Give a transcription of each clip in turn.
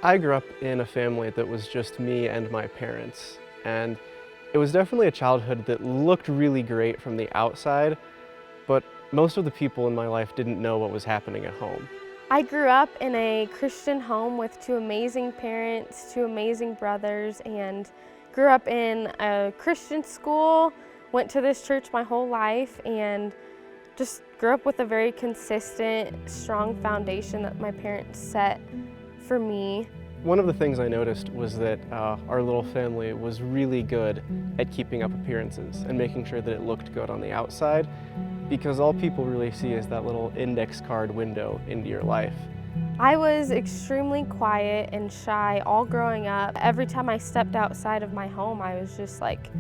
I grew up in a family that was just me and my parents, and it was definitely a childhood that looked really great from the outside, but most of the people in my life didn't know what was happening at home. I grew up in a Christian home with two amazing parents, two amazing brothers, and grew up in a Christian school, went to this church my whole life, and just grew up with a very consistent, strong foundation that my parents set for me. One of the things I noticed was that our little family was really good at keeping up appearances and making sure that it looked good on the outside, because all people really see is that little index card window into your life. I was extremely quiet and shy all growing up. Every time I stepped outside of my home, I was just like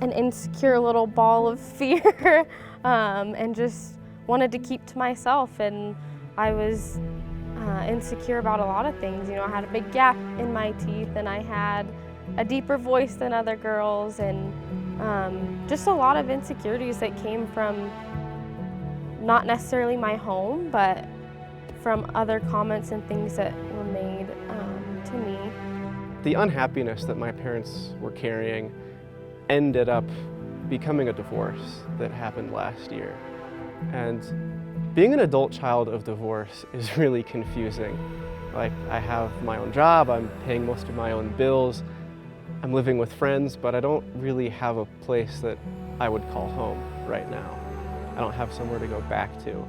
an insecure little ball of fear and just wanted to keep to myself. And I was insecure about a lot of things. You know, I had a big gap in my teeth, and I had a deeper voice than other girls, and just a lot of insecurities that came from not necessarily my home, but from other comments and things that were made to me. The unhappiness that my parents were carrying ended up becoming a divorce that happened last year. And being an adult child of divorce is really confusing. Like, I have my own job, I'm paying most of my own bills, I'm living with friends, but I don't really have a place that I would call home right now. I don't have somewhere to go back to.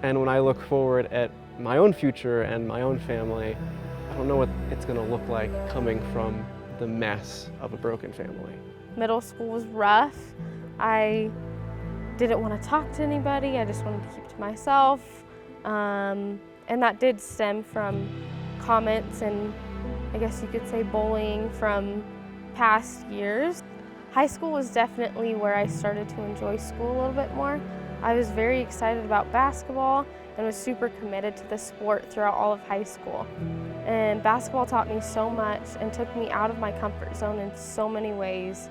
And when I look forward at my own future and my own family, I don't know what it's gonna look like coming from the mess of a broken family. Middle school was rough. I didn't want to talk to anybody. I just wanted to keep to myself. And that did stem from comments and, I guess you could say, bullying from past years. High school was definitely where I started to enjoy school a little bit more. I was very excited about basketball and was super committed to the sport throughout all of high school. And basketball taught me so much and took me out of my comfort zone in so many ways.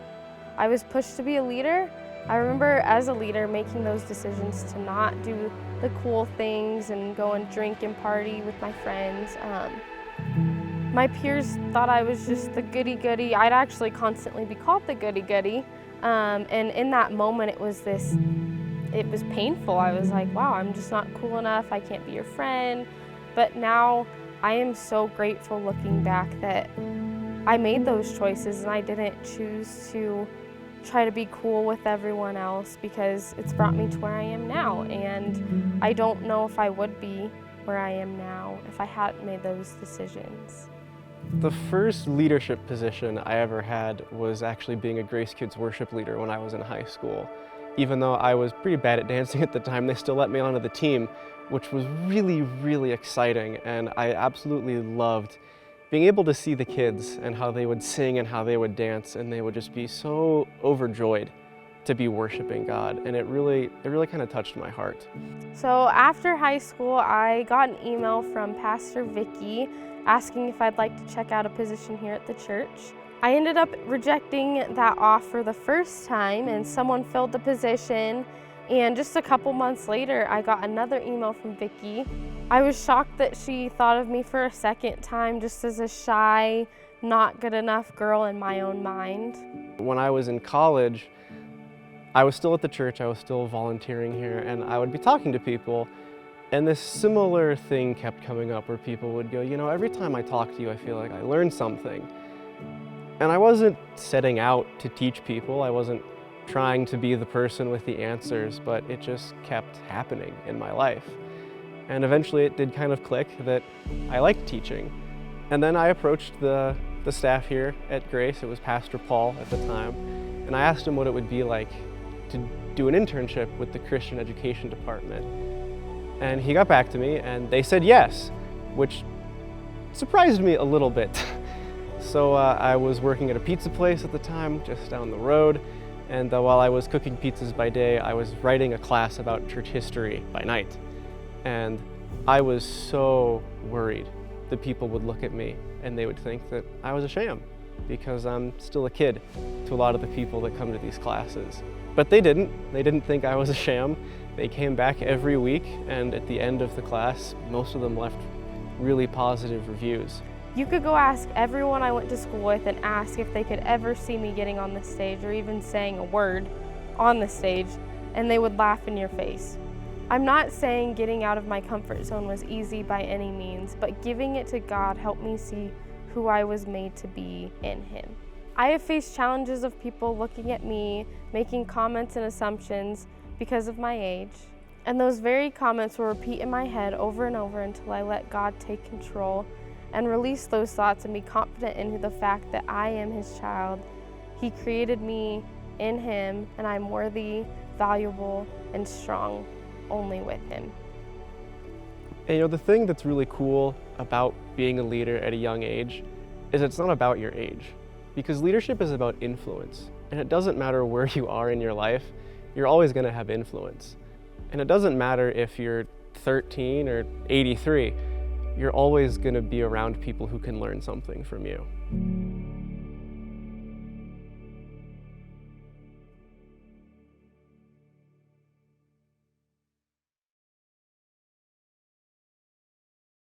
I was pushed to be a leader. I remember as a leader making those decisions to not do the cool things and go and drink and party with my friends. My peers thought I was just the goody-goody. I'd actually constantly be called the goody-goody. And in that moment, it was painful. I was like, wow, I'm just not cool enough. I can't be your friend. But now I am so grateful looking back that I made those choices and I didn't choose to try to be cool with everyone else, because it's brought me to where I am now. And I don't know if I would be where I am now if I hadn't made those decisions. The first leadership position I ever had was actually being a Grace Kids worship leader when I was in high school. Even though I was pretty bad at dancing at the time, they still let me onto the team, which was really, really exciting, and I absolutely loved being able to see the kids and how they would sing and how they would dance, and they would just be so overjoyed to be worshiping God, and it really kind of touched my heart. So after high school, I got an email from Pastor Vicky asking if I'd like to check out a position here at the church. I ended up rejecting that offer the first time, and someone filled the position, and just a couple months later, I got another email from Vicky. I was shocked that she thought of me for a second time just as a shy, not good enough girl in my own mind. When I was in college, I was still at the church, I was still volunteering here, and I would be talking to people, and this similar thing kept coming up where people would go, you know, every time I talk to you, I feel like I learned something. And I wasn't setting out to teach people, I wasn't trying to be the person with the answers, but it just kept happening in my life. And eventually it did kind of click that I liked teaching. And then I approached the staff here at Grace, it was Pastor Paul at the time, and I asked him what it would be like to do an internship with the Christian Education Department. And he got back to me and they said yes, which surprised me a little bit. So I was working at a pizza place at the time, just down the road, and while I was cooking pizzas by day, I was writing a class about church history by night. And I was so worried that people would look at me and they would think that I was a sham, because I'm still a kid to a lot of the people that come to these classes. But they didn't. They didn't think I was a sham. They came back every week, and at the end of the class, most of them left really positive reviews. You could go ask everyone I went to school with and ask if they could ever see me getting on the stage or even saying a word on the stage, and they would laugh in your face. I'm not saying getting out of my comfort zone was easy by any means, but giving it to God helped me see who I was made to be in Him. I have faced challenges of people looking at me, making comments and assumptions because of my age, and those very comments will repeat in my head over and over until I let God take control and release those thoughts and be confident in the fact that I am His child. He created me in Him, and I'm worthy, valuable, and strong only with Him. And the thing that's really cool about being a leader at a young age is it's not about your age, because leadership is about influence, and it doesn't matter where you are in your life, you're always going to have influence. And it doesn't matter if you're 13 or 83, you're always going to be around people who can learn something from you.